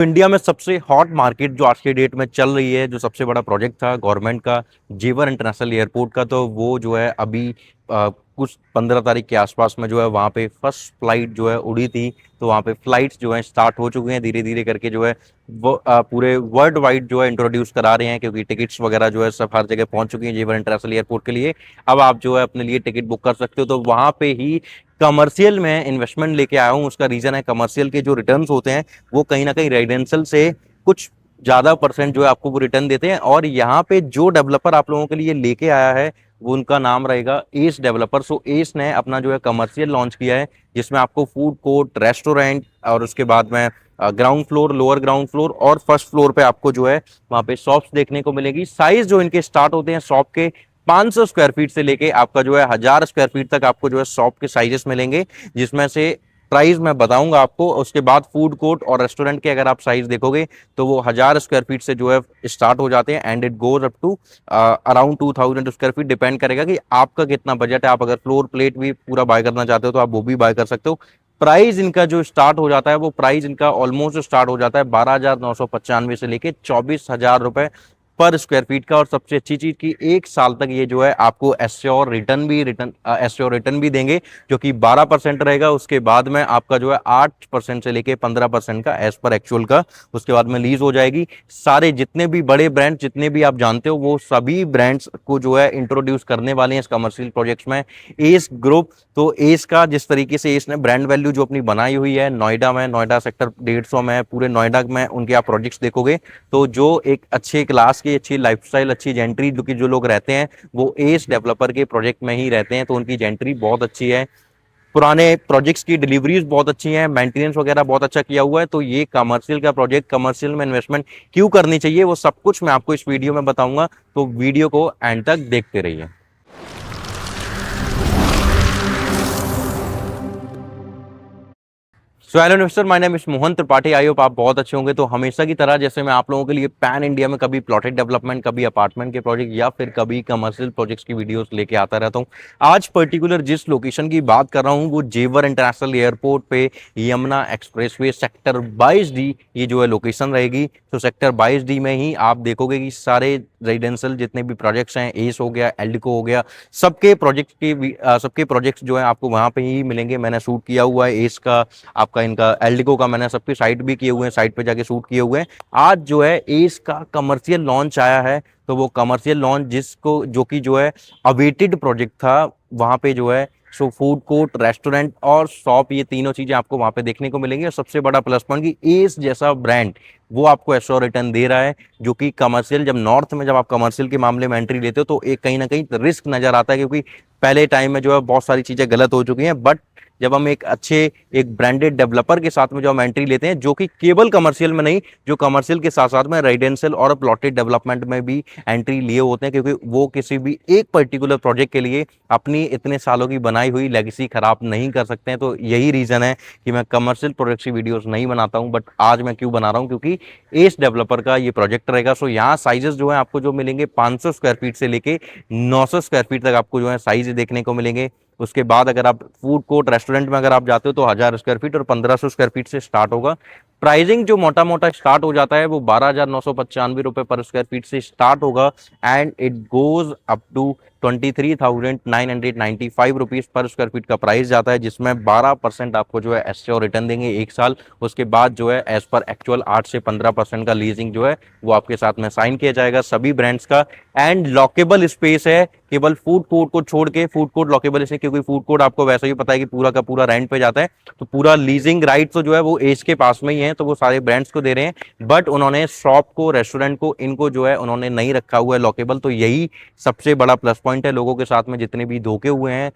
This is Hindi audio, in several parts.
इंडिया में सबसे हॉट मार्केट जो आज के डेट में चल रही है, जो सबसे बड़ा प्रोजेक्ट था गवर्नमेंट का, जेवर इंटरनेशनल एयरपोर्ट का, तो वो जो है अभी कुछ 15 तारीख के आसपास में जो है वहाँ पे फर्स्ट फ्लाइट जो है उड़ी थी। तो वहाँ पे फ्लाइट्स जो है स्टार्ट हो चुके हैं, धीरे धीरे करके जो है वो पूरे वर्ल्ड वाइड जो है इंट्रोड्यूस करा रहे हैं, क्योंकि टिकट्स वगैरह जो है सब हर जगह पहुंच चुकी हैं जेवर इंटरनेशनल एयरपोर्ट के लिए। अब आप जो है अपने लिए टिकट बुक कर सकते हो। तो वहाँ पे ही कमर्शियल में इन्वेस्टमेंट लेके आया हूँ। उसका रीजन है कमर्शियल के जो रिटर्न्स होते हैं वो कहीं ना कहीं रेजिडेंशियल से कुछ ज्यादा परसेंट जो है आपको वो रिटर्न देते हैं। और यहाँ पे जो डेवलपर आप लोगों के लिए लेके आया है वो उनका नाम रहेगा एस डेवलपर। सो एस ने अपना जो है कमर्शियल लॉन्च किया है, जिसमें आपको फूड कोर्ट, रेस्टोरेंट और उसके बाद में ground floor, lower ground floor और फर्स्ट फ्लोर पे आपको जो है वहाँ पे शॉप्स देखने को मिलेगी। साइज जो इनके स्टार्ट होते हैं शॉप के 500 स्क्वायर फीट से लेके आपका जो है 1000 स्क्वायर फीट तक आपको जो है शॉप के साइजेस मिलेंगे, जिसमें से प्राइस मैं बताऊंगा आपको। उसके बाद फूड कोर्ट और रेस्टोरेंट के अगर आप साइज देखोगे तो वो 1000 स्क्वायर फीट से जो है स्टार्ट हो जाते हैं and it goes up to around 2000 square feet. डिपेंड करेगा कि आपका कितना बजट है। आप अगर फ्लोर प्लेट भी पूरा बाय करना चाहते हो तो आप वो भी बाय कर सकते हो। प्राइस इनका जो स्टार्ट हो जाता है वो प्राइस इनका ऑलमोस्ट स्टार्ट हो जाता है 12,995 से लेके 24,000 रुपए पर स्क्वायर फीट का। और सबसे अच्छी चीज की 1 साल तक ये जो है आपको एश्योर रिटर्न भी देंगे, जो कि 12% रहेगा। उसके बाद में आपका जो है 8% से लेके 15% का एज पर एक्चुअल का उसके बाद में लीज हो जाएगी। सारे जितने भी बड़े ब्रांड जितने भी आप जानते हो वो सभी ब्रांड्स को जो है इंट्रोड्यूस करने वाले हैं इस कमर्शियल प्रोजेक्ट्स में एस ग्रुप। तो एस का जिस तरीके से एस ने ब्रांड वैल्यू जो अपनी बनाई हुई है नोएडा में, नोएडा सेक्टर 150 में, पूरे नोएडा में उनके आप प्रोजेक्ट्स देखोगे तो जो एक अच्छे क्लास की, अच्छी लाइफस्टाइल, अच्छी जेंट्री जो लोग रहते हैं वो एस डेवलपर के प्रोजेक्ट में ही रहते हैं। तो उनकी जेंट्री बहुत अच्छी है, पुराने प्रोजेक्ट्स की डिलीवरीज बहुत अच्छी हैं, मेंटेनेंस वगैरह बहुत अच्छा किया हुआ है। तो ये कमर्शियल का प्रोजेक्ट, कमर्शियल में इन्वेस्टमेंट क्यों करनी चाहिए वो सब कुछ मैं आपको इस वीडियो में बताऊंगा। तो वीडियो को एंड तक देखते रहिए। So hello investor, my name is Mohan Tripathi. I hope आप बहुत अच्छे होंगे। तो हमेशा की तरह जैसे मैं आप लोगों के लिए पैन इंडिया में कभी प्लॉटेड डेवलपमेंट, कभी अपार्टमेंट के प्रोजेक्ट या फिर कभी कमर्शियल प्रोजेक्ट्स की वीडियोस लेके आता रहता हूं। आज पर्टिकुलर जिस लोकेशन की बात कर रहा हूं वो जेवर इंटरनेशनल एयरपोर्ट पे यमुना एक्सप्रेसवे सेक्टर 22D ये जो है लोकेशन रहेगी। तो सेक्टर 22D में ही आप देखोगे कि सारे रेजिडेंशियल जितने भी प्रोजेक्ट्स हैं, एस हो गया, एल्डिको हो गया, सबके प्रोजेक्ट्स जो है आपको वहां पे ही मिलेंगे। मैंने शूट किया हुआ है एस का, आपका इनका एल्डिको का, मैंने सबकी साइट भी किए हुए हैं, साइट पे जाके शूट किए हुए हैं। आज जो है एस का कमर्शियल लॉन्च आया है। तो वो कमर्शियल लॉन्च जिसको जो कि जो है अवेटेड प्रोजेक्ट था, वहां पे जो है सो फूड कोर्ट, रेस्टोरेंट और शॉप, ये तीनों चीजें आपको वहां पे देखने को मिलेंगी। और सबसे बड़ा प्लस पॉइंट कि एस जैसा ब्रांड वो आपको एश्योर रिटर्न दे रहा है, जो कि कमर्शियल, जब नॉर्थ में जब आप कमर्शियल के मामले में एंट्री लेते हो तो एक कहीं ना कहीं रिस्क नजर आता है, क्योंकि पहले टाइम में जो है बहुत सारी चीजें गलत हो चुकी हैं। बट जब हम एक ब्रांडेड डेवलपर के साथ में जो हम एंट्री लेते हैं, जो कि केवल कमर्शियल में नहीं, जो कमर्शियल के साथ साथ में रेजिडेंशियल और प्लॉटेड डेवलपमेंट में भी एंट्री लिए होते हैं, क्योंकि वो किसी भी एक पर्टिकुलर प्रोजेक्ट के लिए अपनी इतने सालों की बनाई हुई लेगेसी खराब नहीं कर सकते हैं। तो यही रीजन है कि मैं कमर्शियल प्रोजेक्ट की वीडियोस नहीं बनाता हूं। बट आज मैं क्यों बना रहा हूं, क्योंकि एस डेवलपर का ये प्रोजेक्ट रहेगा। सो यहाँ साइजेस जो है आपको जो मिलेंगे 500 स्क्वायर फीट से लेके 900 स्क्वायर फीट तक आपको जो है साइज देखने को मिलेंगे। उसके बाद अगर आप फूड कोर्ट, रेस्टोरेंट में अगर आप जाते हो तो 1000 स्क्वायर फीट और 1500 स्क्वायर फीट से स्टार्ट होगा। प्राइसिंग जो मोटा मोटा स्टार्ट हो जाता है वो 12,995 रुपए पर स्क्वायर फीट से स्टार्ट होगा and it goes up to 23,995 rupees पर स्क्वायर फीट का प्राइस जाता है, जिसमें 12% आपको जो है एश्योर रिटर्न देंगे 1 साल। उसके बाद जो है एज पर एक्चुअल 8 से 15% का लीजिंग जो है वो आपके साथ में साइन किया जाएगा सभी ब्रांड्स का। एंड लॉकेबल स्पेस है, केवल फूड कोर्ट को छोड़ के। फूड कोर्ट लॉकेबल इसलिए क्योंकि फूड कोर्ट आपको वैसे ही पता है कि पूरा का पूरा रेंट पे जाता है, तो पूरा लीजिंग राइट तो जो है वो एज के पास में ही है, तो वो सारे ब्रांड्स को दे रहे हैं। बट उन्होंने शॉप को, रेस्टोरेंट को, इनको जो है उन्होंने नहीं रखा हुआ है लॉकेबल। तो यही सबसे बड़ा प्लस पॉइंट है। लोगों के साथ में जितने भी धोखे हुए हैं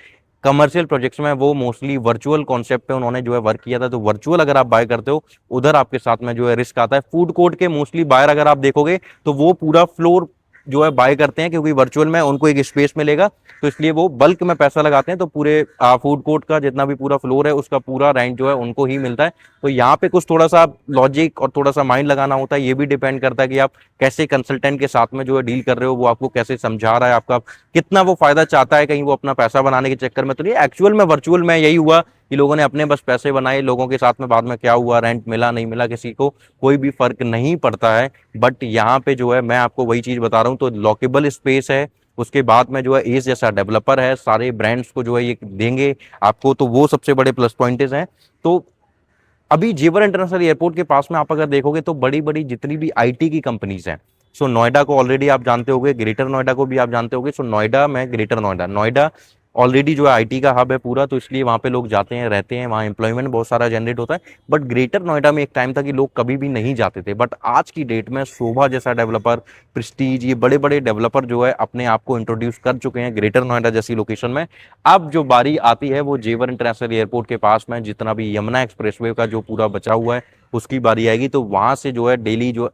कमर्शियल प्रोजेक्ट्स में, वो मोस्टली वर्चुअल कॉन्सेप्ट पे उन्होंने जो है वर्क किया था। तो वर्चुअल अगर आप बाय करते हो उधर आपके साथ में जो है रिस्क आता है। फूड कोर्ट के मोस्टली बायर अगर आप देखोगे तो वो पूरा फ्लोर जो है बाय करते हैं, क्योंकि वर्चुअल में उनको एक स्पेस मिलेगा, तो इसलिए वो बल्क में पैसा लगाते हैं। तो पूरे फूड कोर्ट का जितना भी पूरा फ्लोर है उसका पूरा रेंट जो है उनको ही मिलता है। तो यहाँ पे कुछ थोड़ा सा लॉजिक और थोड़ा सा माइंड लगाना होता है। ये भी डिपेंड करता है कि आप कैसे कंसल्टेंट के साथ में जो है डील कर रहे हो, वो आपको कैसे समझा रहा है, आपका कितना वो फायदा चाहता है, कहीं वो अपना पैसा बनाने के चक्कर में तो नहीं। एक्चुअल में वर्चुअल में यही हुआ कि लोगों ने अपने बस पैसे बनाए, लोगों के साथ में बाद में क्या हुआ, रेंट मिला नहीं मिला, किसी को कोई भी फर्क नहीं पड़ता है। बट यहाँ पे जो है मैं आपको वही चीज बता रहा हूँ, तो लॉकेबल स्पेस है, उसके बाद में जो है एस जैसा डेवलपर है, सारे ब्रांड्स को जो है ये देंगे आपको, तो वो सबसे बड़े प्लस पॉइंट्स हैं। तो अभी जेवर इंटरनेशनल एयरपोर्ट के पास में आप अगर देखोगे तो बड़ी बड़ी जितनी भी आईटी की कंपनीज हैं, सो नोएडा को ऑलरेडी आप जानते होंगे, ग्रेटर नोएडा को भी आप जानते होंगे। सो नोएडा में ग्रेटर नोएडा, नोएडा ऑलरेडी जो है आईटी का हब है पूरा, तो इसलिए वहाँ पे लोग जाते हैं, रहते हैं, वहाँ एम्प्लॉयमेंट बहुत सारा जनरेट होता है। बट ग्रेटर नोएडा में एक टाइम था कि लोग कभी भी नहीं जाते थे, बट आज की डेट में शोभा जैसा डेवलपर, प्रेस्टीज, ये बड़े बड़े डेवलपर जो है अपने आप को इंट्रोड्यूस कर चुके हैं ग्रेटर नोएडा जैसी लोकेशन में। अब जो बारी आती है वो जेवर इंटरनेशनल एयरपोर्ट के पास में जितना भी यमुना एक्सप्रेसवे का जो पूरा बचा हुआ है उसकी बारी आएगी, तो वहां से जो है डेली जो,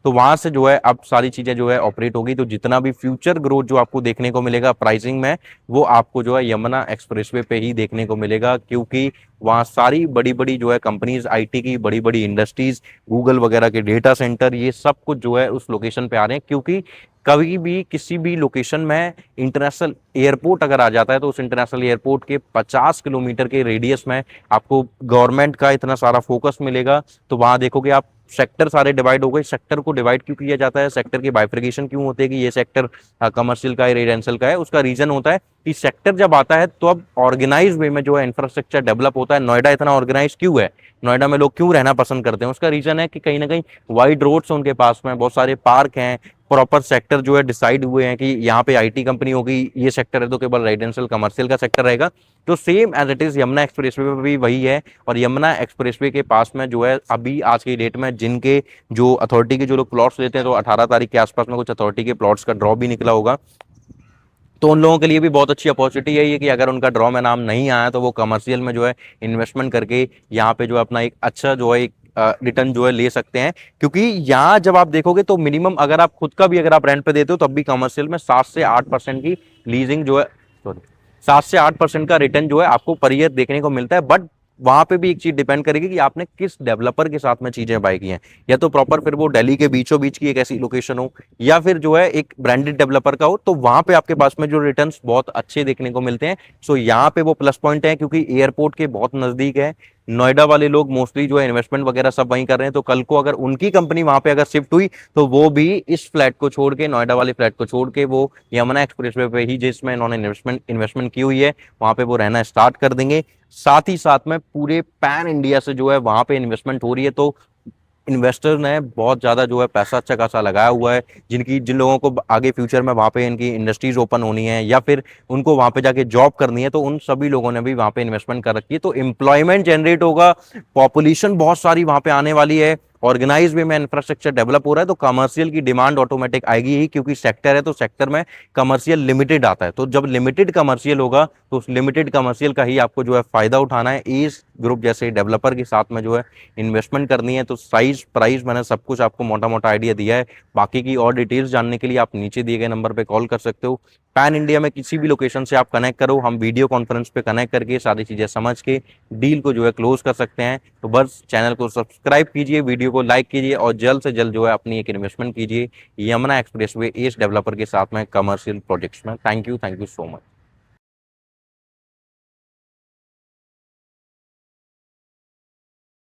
तो वहां से जो है अब सारी चीजें जो है ऑपरेट होगी, तो जितना भी फ्यूचर ग्रोथ जो आपको देखने को मिलेगा प्राइसिंग में, वो आपको जो है यमुना एक्सप्रेसवे पे ही देखने को मिलेगा, क्योंकि वहाँ सारी बड़ी बड़ी जो है कंपनीज, आईटी की बड़ी बड़ी इंडस्ट्रीज, गूगल वगैरह के डेटा सेंटर, ये सब कुछ जो है उस लोकेशन पे आ रहे हैं। क्योंकि कभी भी किसी भी लोकेशन में इंटरनेशनल एयरपोर्ट अगर आ जाता है तो उस इंटरनेशनल एयरपोर्ट के 50 किलोमीटर के रेडियस में आपको गवर्नमेंट का इतना सारा फोकस मिलेगा। तो वहां देखोगे आप सेक्टर सारे डिवाइड हो गए। सेक्टर को डिवाइड क्यों किया जाता है, सेक्टर की बाइफर्केशन क्यों होती है कि ये सेक्टर कमर्शियल का है, रेजिडेंशियल का है, उसका रीजन होता है कि सेक्टर जब आता है तो अब ऑर्गेनाइज वे में जो है इंफ्रास्ट्रक्चर डेवलप होता है। नोएडा इतना ऑर्गेनाइज क्यों है, नोएडा में लोग क्यों रहना पसंद करते हैं, उसका रीजन है कि कहीं ना कहीं वाइड रोड्स हैं उनके पास में, बहुत सारे पार्क हैं, प्रॉपर सेक्टर जो है डिसाइड हुए हैं कि यहाँ पे आईटी कंपनी होगी, ये सेक्टर है तो केवल रेजिडेंशियल कमर्शियल का सेक्टर रहेगा। तो same as it is Yamuna expressway पे भी वही है। और यमुना एक्सप्रेसवे के पास में जो है अभी आज की डेट में जिनके जो अथॉरिटी के जो लोग प्लॉट्स लेते हैं, तो 18 तारीख के आसपास में कुछ अथॉरिटी के प्लॉट्स का ड्रॉ भी निकला होगा, तो उन लोगों के लिए भी बहुत अच्छी अपॉर्चुनिटी है ये कि अगर उनका ड्रॉ में नाम नहीं आया तो वो कमर्शियल में जो है इन्वेस्टमेंट करके यहाँ पे जो है अपना एक अच्छा जो है एक रिटर्न जो है ले सकते हैं। क्योंकि यहाँ जब आप देखोगे तो मिनिमम अगर आप खुद का भी अगर आप रेंट पे देते हो तब भी कमर्शियल में 7 से 8% की लीजिंग जो है, सॉरी, 7 से 8% का रिटर्न जो है आपको पर ईयर देखने को मिलता है। बट वहां पे भी एक चीज डिपेंड करेगी कि आपने किस डेवलपर के साथ में चीजें बाय की हैं, या तो प्रॉपर फिर वो दिल्ली के बीचों बीच की एक ऐसी लोकेशन हो, या फिर जो है एक ब्रांडेड डेवलपर का हो, तो वहां पे आपके पास में जो रिटर्न्स बहुत अच्छे देखने को मिलते हैं। सो यहाँ पे वो प्लस पॉइंट है क्योंकि एयरपोर्ट के बहुत नजदीक है। नोएडा वाले लोग मोस्टली जो है इन्वेस्टमेंट वगैरह सब वहीं कर रहे हैं, तो कल को अगर उनकी कंपनी वहां पे अगर शिफ्ट हुई तो वो भी इस फ्लैट को छोड़ के, नोएडा वाले फ्लैट को छोड़ के, वो यमुना एक्सप्रेसवे पे ही जिसमें इन्होंने इन्वेस्टमेंट की हुई है वहां पे वो रहना स्टार्ट कर देंगे। साथ ही साथ में पूरे पैन इंडिया से जो है वहां पे इन्वेस्टमेंट हो रही है, तो इन्वेस्टर ने बहुत ज्यादा जो है पैसा अच्छा खासा लगाया हुआ है, जिन लोगों को आगे फ्यूचर में वहां पे इनकी इंडस्ट्रीज ओपन होनी है या फिर उनको वहां पे जाके जॉब करनी है, तो उन सभी लोगों ने भी वहां पे इन्वेस्टमेंट कर रखी है। तो एम्प्लॉयमेंट जनरेट होगा, पॉपुलेशन बहुत सारी वहां पे आने वाली है, ऑर्गेनाइज वे में इंफ्रास्ट्रक्चर डेवलप हो रहा है, तो कमर्शियल की डिमांड ऑटोमेटिक आएगी ही, क्योंकि सेक्टर है तो सेक्टर में कमर्शियल लिमिटेड आता है। तो जब लिमिटेड कमर्शियल होगा तो उस लिमिटेड कमर्शियल का ही आपको जो है फायदा उठाना है। इस ग्रुप जैसे डेवलपर के साथ में जो है इन्वेस्टमेंट करनी है। तो साइज प्राइस मैंने सब कुछ आपको मोटा मोटा आइडिया दिया है। बाकी की और डिटेल्स जानने के लिए आप नीचे दिए गए नंबर पे कॉल कर सकते हो। पैन इंडिया में किसी भी लोकेशन से आप कनेक्ट करो, हम वीडियो कॉन्फ्रेंस पे कनेक्ट करके सारी चीजें समझ के डील को जो है क्लोज कर सकते हैं। तो बस चैनल को सब्सक्राइब कीजिए, वीडियो को लाइक कीजिए और जल्द से जल्द जो है अपनी एक इन्वेस्टमेंट कीजिए यमुना एक्सप्रेसवे एस डेवलपर के साथ में कमर्शियल प्रोजेक्ट्स में। Thank you so much.